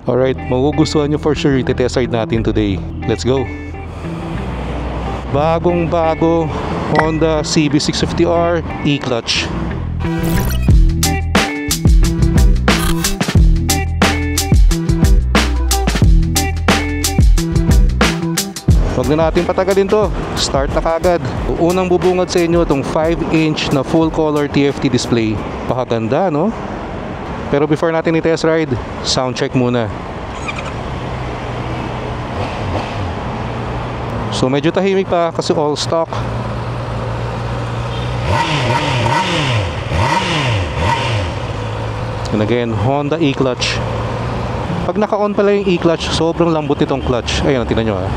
Alright, magugustuhan nyo for sure iti-test ride natin today. Let's go! Bagong bago Honda CB650R E-Clutch. Huwag na natin patagalin to. Start na kagad. Unang bubungad sa inyo itong 5-inch na full color TFT display. Pakaganda, no? Pero before natin i-test ride, sound check muna. So medyo tahimik pa kasi all stock. And again, Honda E-Clutch. Pag naka-on pala yung E-Clutch, sobrang lambot nitong clutch. Ayun, tingnan nyo ha.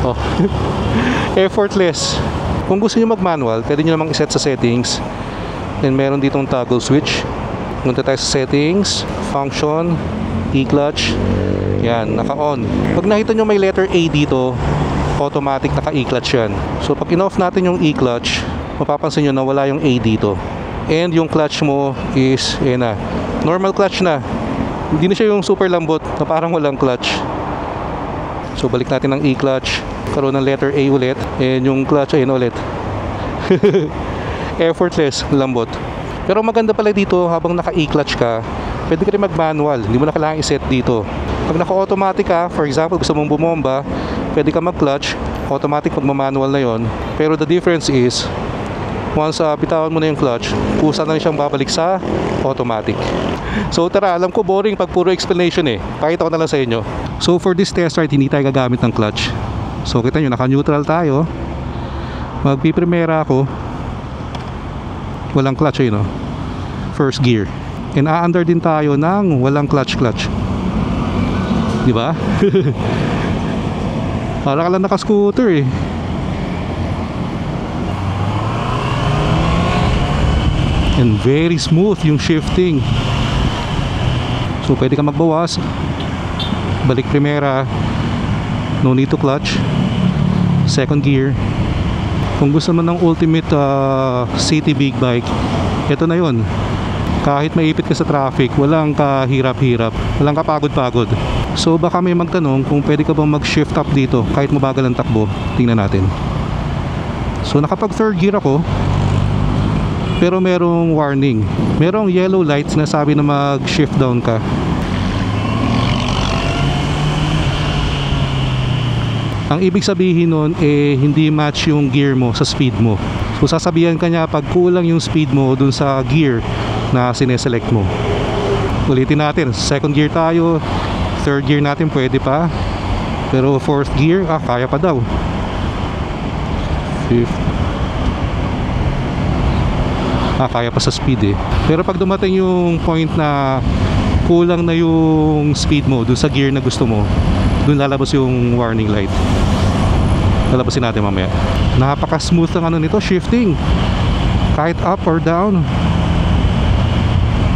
Oh. Effortless. Kung gusto niyo mag-manual, pwede niyo namang iset sa settings. Then meron ditong toggle switch. Punta tayo sa settings, function, E-clutch. Yan, naka-on. Pag nakita niyo may letter A dito, automatic naka-E-clutch yan. So pag in-off natin yung E-clutch, mapapansin niyo na wala yung A dito. And yung clutch mo is, na, normal clutch na. Hindi na siya yung super lambot na parang walang clutch. So balik natin ng E-clutch, karoon ng letter A ulit, and yung clutch ayun ulit. Effortless, lambot. Pero maganda pala dito, habang naka E-clutch ka, pwede ka rin mag-manual, hindi mo na kailangan i-set dito. Pag naka-automatic ka, for example gusto mong bumomba, pwede ka mag-clutch, automatic mag-manual na yon. Pero the difference is, once bitawan mo na yung clutch, kusa na siyang babalik sa automatic. So tara, alam ko boring pag puro explanation eh. Pakita ko na lang sa inyo. So for this test ride, hindi tayo gagamit ng clutch. So kita nyo, naka-neutral tayo. Magpiprimera ako. Walang clutch no? First gear. And a-under din tayo ng walang clutch. Diba? Para ka lang naka-scooter eh. And very smooth yung shifting. So pwede ka magbawas, balik primera, no need to clutch, second gear. Kung gusto mo ng ultimate city big bike, ito na yon. Kahit maipit ka sa traffic, walang kahirap-hirap, walang kapagod-pagod. So baka may magtanong kung pwede ka bang mag-shift up dito kahit mabagal ang takbo. Tingnan natin. So nakapag third gear ako, pero merong warning, merong yellow light na sabi na mag-shift down ka. Ang ibig sabihin nun hindi match yung gear mo sa speed mo. So sasabihan ka niya pag kulang yung speed mo dun sa gear na sineselect mo. Ulitin natin, second gear tayo, third gear natin pwede pa, pero fourth gear kaya pa daw. Fifth, kaya pa sa speed eh. Pero pag dumating yung point na kulang na yung speed mo dun sa gear na gusto mo, dun lalabas yung warning light. Lalabasin natin mamaya. Napaka-smooth ang nito, shifting. Kahit up or down,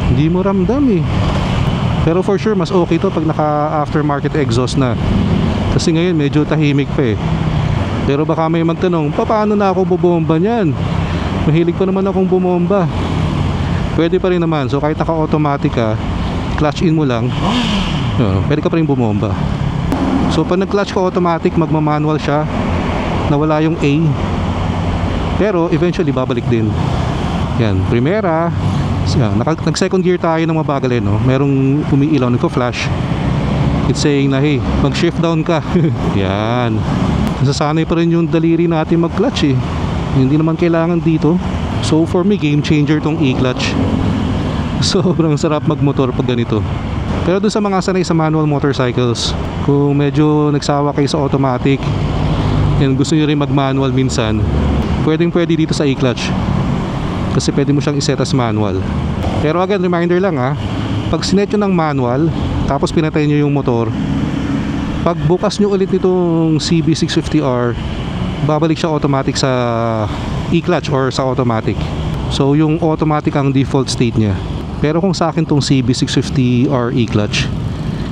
hindi mo ramdam eh. Pero for sure, mas okay to pag naka-aftermarket exhaust na. Kasi ngayon, medyo tahimik pa eh. Pero baka may magtanong, paano na ako bubomba niyan? Mahilig pa naman akong bumomba. Pwede pa rin naman. So kahit naka-automatic ka, clutch in mo lang, pwede ka pa rin bumomba. So pag nag-clutch ka automatic, magma-manual siya, nawala yung A, pero eventually babalik din. Yan, primera. Nag-second gear tayo ng mabagal no? Merong umiilaw, nagko-flash. It's saying na hey, mag-shift down ka. Yan. Nasasanay pa rin yung daliri natin mag-clutch eh. Hindi naman kailangan dito. So for me, game changer tong E-clutch. Sobrang sarap magmotor pag ganito. Pero dun sa mga sanay sa manual motorcycles, kung medyo nagsawa kayo sa automatic and gusto nyo rin mag-manual minsan, pwedeng pwede dito sa E-clutch. Kasi pwede mo siyang iset as manual. Pero again, reminder lang pag sinet nyo ng manual, tapos pinatay nyo yung motor, pag bukas nyo ulit nitong CB650R, babalik siya automatic sa E-clutch or sa automatic. So yung automatic ang default state niya. Pero kung sa akin tong CB650R E-clutch,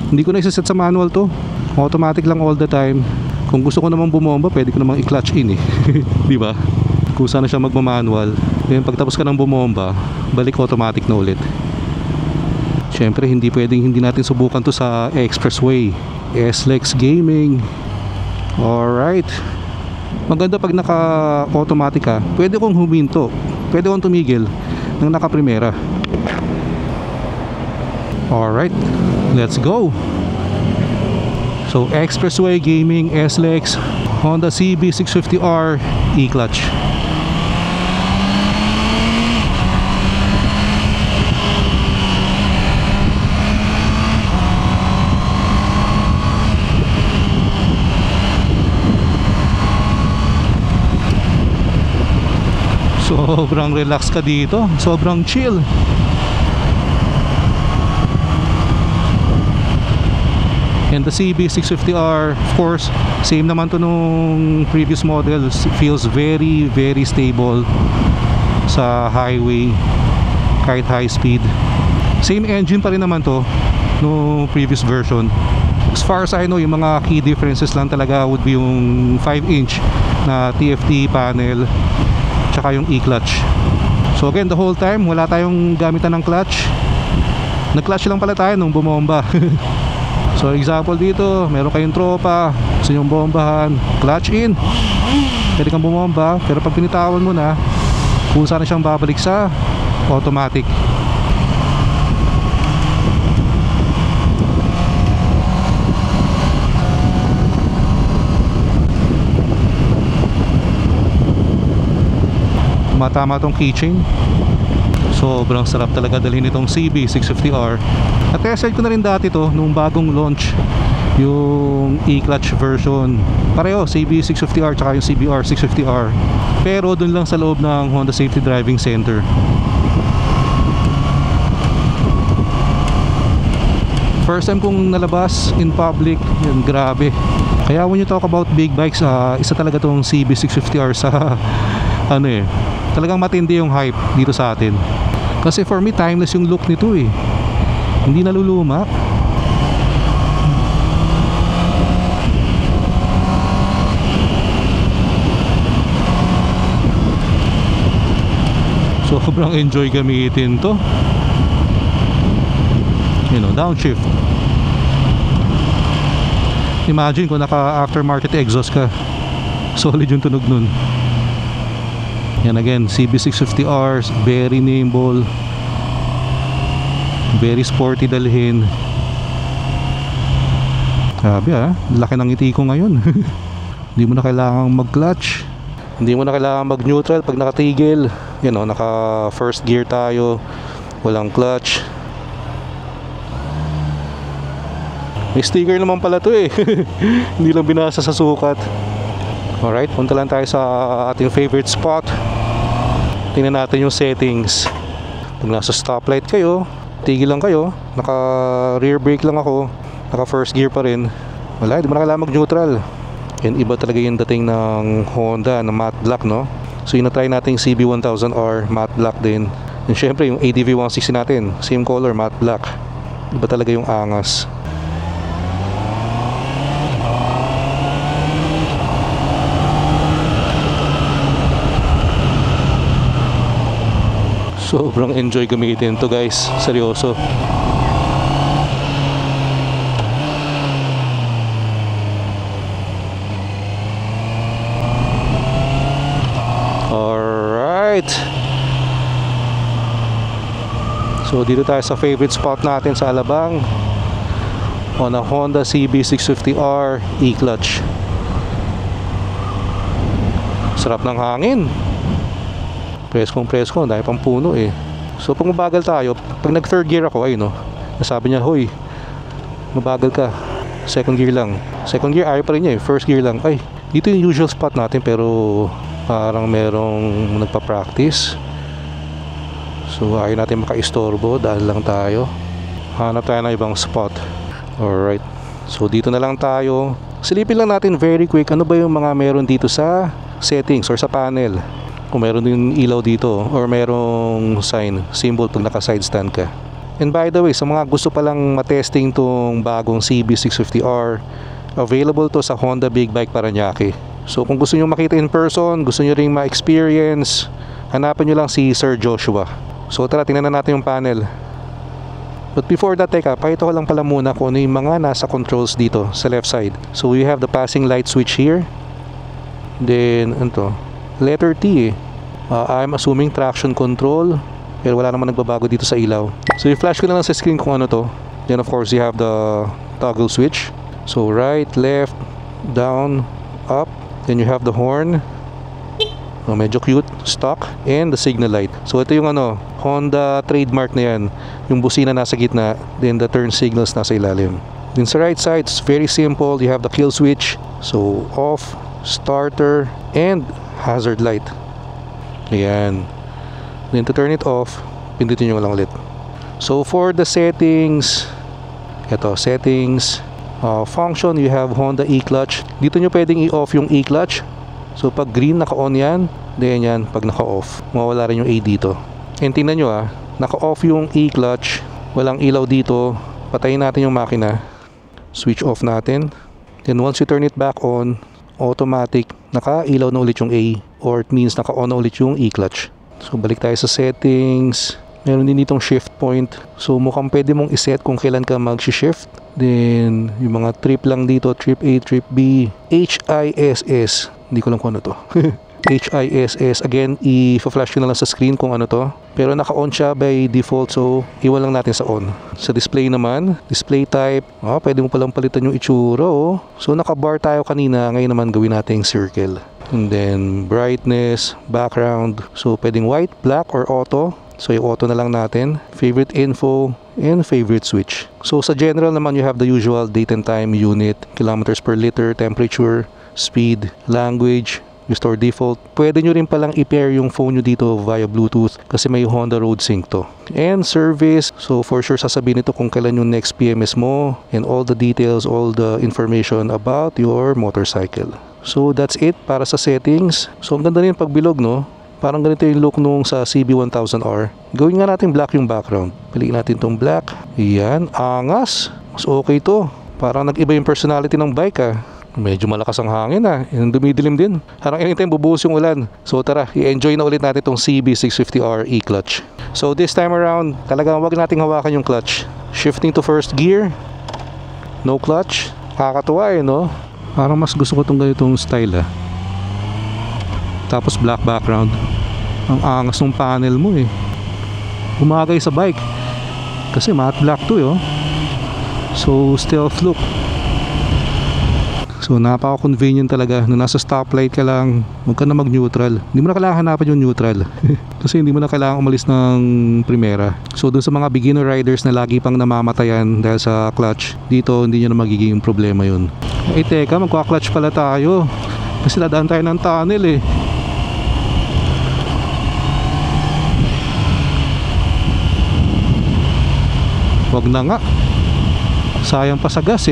hindi ko na isa-set sa manual to. Automatic lang all the time. Kung gusto ko namang bumomba, pwede ko namang i-clutch in eh. Di ba? Kusa na siya magma-manual. Then pagtapos ka ng bumomba, balik automatic na ulit. Syempre hindi pwedeng hindi natin subukan to sa expressway. SLEX Gaming. Alright. Maganda pag naka-automatic ka. Pwede kong huminto. Pwede kong tumigil ng naka-primera. Alright. Let's go. So expressway gaming, SLEX, Honda CB650R E-clutch. Sobrang relax ka dito, sobrang chill. And the CB650R, of course, same naman to nung previous models. Feels very stable sa highway kahit high speed. Same engine pa rin naman to no previous version. As far as I know, yung mga key differences lang talaga would be yung 5-inch na TFT panel tsaka yung e-clutch. So again, the whole time wala tayong gamitan ng clutch. Nag-clutch lang pala tayo nung bumomba. So example dito, meron kayong tropa, gusto nyong bombahan, clutch in, pwede kang bumomba. Pero pag pinitawan mo na, kusa na siyang babalik sa automatic. Matama tong keychain. Sobrang sarap talaga dalhin itong CB650R. At-tested ko na rin dati to nung bagong launch, yung e-clutch version. Pareho, CB650R tsaka yung CBR650R. Pero dun lang sa loob ng Honda Safety Driving Center. First time kong nalabas in public, yun, grabe. Kaya when you talk about big bikes, isa talaga tong CB650R sa talagang matindi yung hype dito sa atin. Kasi for me, timeless yung look nito eh. Hindi naluluma. Sobrang enjoy gamitin to. Downshift. Imagine kung naka aftermarket exhaust ka. Solid yung tunog nun. Yan again, CB650R, very nimble, very sporty dalhin. Sabi laki ng ngiti ko ngayon. Hindi mo na kailangang mag-clutch, hindi mo na kailangang mag-neutral pag nakatigil. Naka first gear tayo, walang clutch. May sticker naman pala to eh. Hindi lang binasa sa sukat. Alright, punta lang tayo sa ating favorite spot. Tingnan natin yung settings. Pag nasa stoplight kayo, tigil lang kayo, naka rear brake lang ako, naka first gear pa rin, wala, hindi mo na kailangan mag neutral. And iba talaga yung dating ng Honda na matte black, no? So yun na try natin yung CB1000R matte black din. And syempre yung ADV 160 natin, same color, matte black. Iba talaga yung angas. Sobrang enjoy gamitin to guys, seryoso. Alright. So dito tayo sa favorite spot natin sa Alabang on a Honda CB650R E-clutch. Sarap ng hangin. Preskong, dahil pang puno eh. So pag mabagal tayo, pag nag third gear ako, nasabi niya, hoy, mabagal ka, second gear lang. Second gear, ayaw pa rin niya eh, first gear lang. Ay, dito yung usual spot natin, pero parang merong nagpa-practice. So ayaw natin maka-istorbo, dahil lang tayo. Hanap tayo ng ibang spot. Alright, so dito na lang tayo. Silipin lang natin very quick, ano ba yung mga meron dito sa settings or sa panel. Kung meron din ilaw dito or merong sign, symbol pag naka side stand ka. And by the way, sa mga gusto palang matesting tong bagong CB650R, available to sa Honda Big Bike Parañaque. So kung gusto nyo makita in person, gusto nyo ring ma-experience, hanapin nyo lang si Sir Joshua. So tara, tingnan na natin yung panel. But before that, teka, pakita ko lang pala muna kung ano yung mga nasa controls dito sa left side. So you have the passing light switch here. Then, ano to? Letter T eh. I'm assuming traction control. Pero wala naman nagbabago dito sa ilaw. So i-flash ko na lang sa screen kung ano to. Then of course you have the toggle switch. So right, left, down, up. Then you have the horn. Medyo cute, stock, and the signal light. So ito yung ano, Honda trademark na yan. Yung busina nasa gitna, then the turn signals nasa ilalim. Then sa right side, it's very simple. You have the kill switch. So off, starter, and hazard light. Ayan. Then to turn it off, pindutin nyo lang ulit. So for the settings, ito, settings, function, you have Honda e-clutch. Dito nyo pwedeng i-off yung e-clutch. So pag green, naka-on yan. Then yan, pag naka-off, mawawala rin yung A dito. And tingnan nyo naka-off yung e-clutch. Walang ilaw dito. Patayin natin yung makina. Switch off natin. Then once you turn it back on, automatic, naka-ilaw na ulit yung A. Or it means naka-on na ulit yung e-clutch. So balik tayo sa settings. Meron din ditong shift point. So mukhang pwede mong iset kung kailan ka mag-shift. Then yung mga trip lang dito, trip A, trip B, HISS. Hindi ko lang kung ano to. HISS. Again, i-flash ko na lang sa screen kung ano to. Pero naka-on siya by default, so iwan lang natin sa on. Sa display naman, display type, pwede mo palang palitan yung itsura. So naka-bar tayo kanina, ngayon naman gawin natin circle. And then brightness, background. So pwedeng white, black, or auto. So i-auto na lang natin. Favorite info and favorite switch. So sa general naman, you have the usual date and time, unit, kilometers per liter, temperature, speed, language, restore default. Pwede nyo rin palang i-pair yung phone nyo dito via Bluetooth kasi may Honda Road Sync to. And service, so for sure sasabihin ito kung kailan yung next PMS mo and all the details, all the information about your motorcycle. So that's it para sa settings. So ang ganda rin pagbilog, no? Parang ganito yung look nung sa CB1000R. Gawin nga natin black yung background. Piliin natin tong black. Ayan, angas. Mas okay to. Parang nag-iba yung personality ng bike Medyo malakas ang hangin and dumidilim din. Parang anytime bubuhos yung ulan. So tara, i-enjoy na ulit natin itong CB650R e-clutch. So this time around, talagang wag nating hawakan yung clutch. Shifting to first gear. No clutch. Kakatuwa no? Parang mas gusto ko itong ganitong style Tapos black background. Ang angas ng panel mo Bumagay sa bike. Kasi matte black to So stealth look. So napaka-convenient talaga. Nung nasa stoplight ka lang, huwag ka na mag-neutral. Hindi mo na kailangan hanapan yung neutral. Kasi hindi mo na kailangan umalis ng primera. So dun sa mga beginner riders na lagi pang namamatayan dahil sa clutch, dito hindi nyo na magiging problema yun. Teka, magkwa-clutch pala tayo. Kasi dadaan tayo ng tunnel Wag na nga. Sayang pa sa gas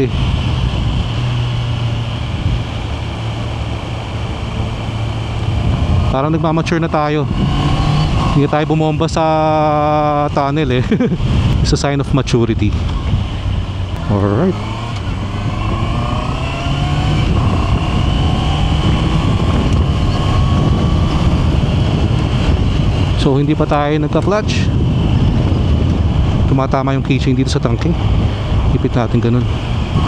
Parang nagmamature na tayo. Hindi tayo bumomba sa tunnel It's a sign of maturity. Alright. So hindi pa tayo nagka-clutch. Tumatama yung keychain dito sa tangke. Ipit natin ganun.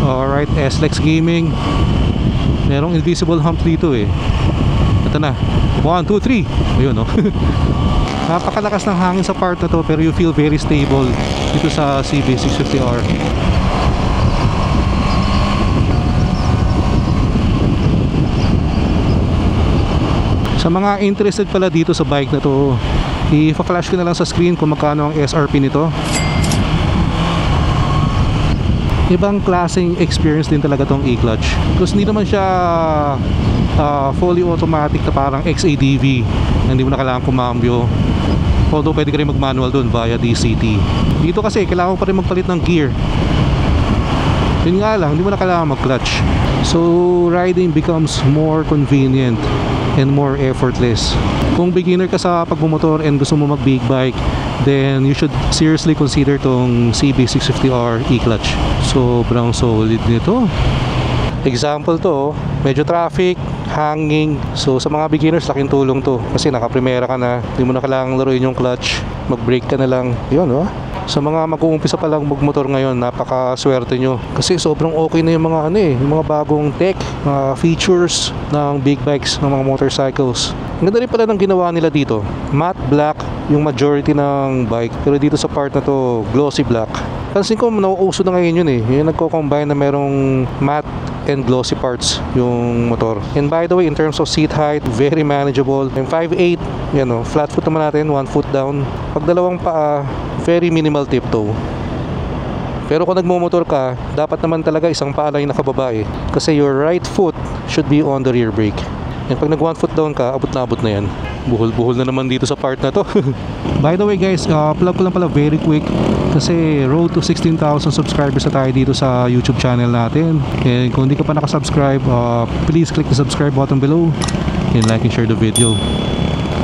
Alright, SLEX Gaming. Merong invisible hump dito Ito na. 1, 2, 3. Ayun Napakalakas ng hangin sa part na to, pero you feel very stable dito sa CB650R. Sa mga interested pala dito sa bike na to, i-flash ko na lang sa screen kung magkano ang SRP nito. Ibang klaseng experience din talaga tong e-clutch. Because hindi naman siya fully automatic na parang XADV na hindi mo na kailangan kumambyo. Although pwede ka rin mag-manual dun via DCT. Dito kasi kailangan mo pa rin magpalit ng gear. Yun nga lang, hindi mo na kailangan mag-clutch. So riding becomes more convenient and more effortless. Kung beginner ka sa pagmumotor and gusto mo mag big bike, then you should seriously consider tong CB650R e-clutch. Sobrang solid nito. Example to, medyo traffic, hanging. So sa mga beginners, laking tulong to. Kasi naka-primera ka na, hindi mo na kailangang laruin yung clutch. Mag-brake ka na lang. Yun Sa mga mag-uumpisa pa lang magmotor ngayon, napakaswerte nyo. Kasi sobrang okay na yung mga yung mga bagong tech, mga features ng big bikes, ng mga motorcycles. Ang ganda rin pala ng ginawa nila dito. Matte black yung majority ng bike. Pero dito sa part na to, glossy black. Pansin ko, nauuso na ngayon yun Yung nagko-combine na merong matte and glossy parts yung motor. And by the way, in terms of seat height, very manageable. Yung 5'8", flat foot naman natin, 1 foot down. Pag dalawang paa, very minimal tiptoe. Pero kung nagmumotor ka, dapat naman talaga isang paa lang yung nakababa Kasi your right foot should be on the rear brake. And pag nag 1 foot down ka, abot na abot na yan. Buhol-buhol na naman dito sa part na to. By the way guys, plug ko lang pala very quick. Kasi road to 16,000 subscribers na tayo dito sa YouTube channel natin. And kung hindi ka pa nakasubscribe, please click the subscribe button below. And like and share the video.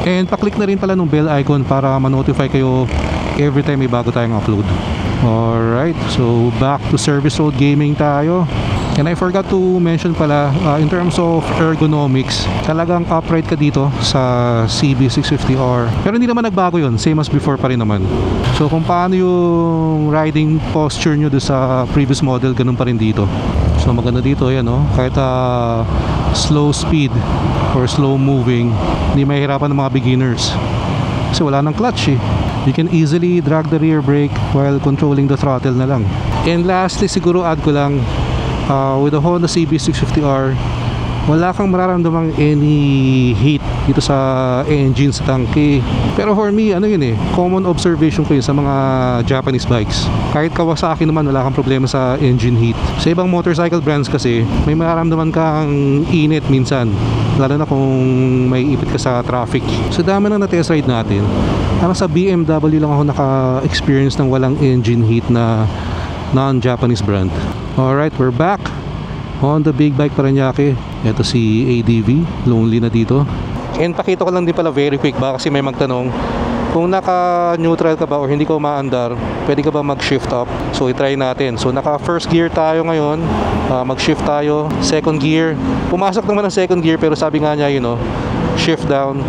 And pa-click na rin pala ng bell icon para ma-notify kayo every time may bago tayong upload. Alright, so back to service road gaming tayo. And I forgot to mention pala, in terms of ergonomics, talagang upright ka dito sa CB650R. Pero hindi naman nagbago yun, same as before pa rin naman. So kung paano yung riding posture nyo doon sa previous model, ganun pa rin dito. So maganda dito, kahit slow speed or slow moving, hindi mahihirapan ng mga beginners. Kasi wala nang clutch You can easily drag the rear brake while controlling the throttle na lang. And lastly, siguro add ko lang, with the Honda CB650R, wala kang mararamdamang any heat dito sa engine, sa tangke. Pero for me, common observation ko yun sa mga Japanese bikes. Kahit Kawasaki naman, wala kang problema sa engine heat. Sa ibang motorcycle brands kasi, may mararamdaman kang init minsan, lalo na kung may ipit ka sa traffic. So dami na na-test ride natin. Parang sa BMW lang ako naka-experience ng walang engine heat na non-Japanese brand. Alright, we're back on the Big Bike Parañaque. Ito si ADV, lonely na dito. And pakita ko lang din pala very quick, baka kasi may magtanong, kung naka-neutral ka ba o hindi ka umaandar, pwede ka ba mag-shift up? So i-try natin. So naka first gear tayo ngayon, mag-shift tayo, second gear. Pumasok naman ng second gear pero sabi nga niya, shift down.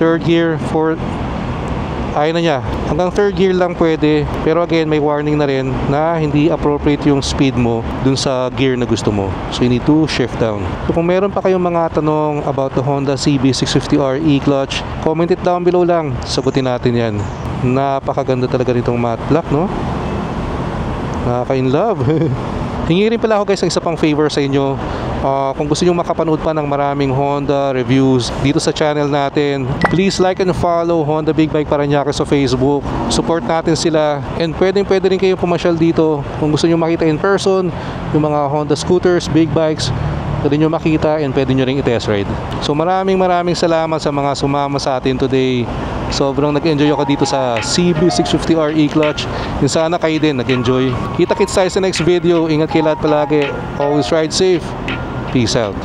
Third gear, fourth, ayaw na niya. Hanggang third gear lang pwede. Pero again, may warning na rin na hindi appropriate yung speed mo dun sa gear na gusto mo. So you need to shift down. So kung meron pa kayong mga tanong about the Honda CB650R e-clutch, comment it down below lang. Sagutin natin yan. Napakaganda talaga nitong matte black, no? Nakaka-in love. Hingi rin pala ako guys ng isa pang favor sa inyo. Kung gusto nyo makapanood pa ng maraming Honda reviews dito sa channel natin, please like and follow Honda Big Bike Parañaque sa Facebook. Support natin sila. And pwede rin kayo pumasyal dito kung gusto nyo makita in person yung mga Honda scooters, big bikes. Pwede nyo makita and pwede nyo rin i-test ride. So maraming salamat sa mga sumama sa atin today. Sobrang nag-enjoy ako dito sa CB650R e-clutch. And sana kayo din nag-enjoy. Kita-kits tayo sa next video. Ingat kayo lahat palagi. Always ride safe. Peace out.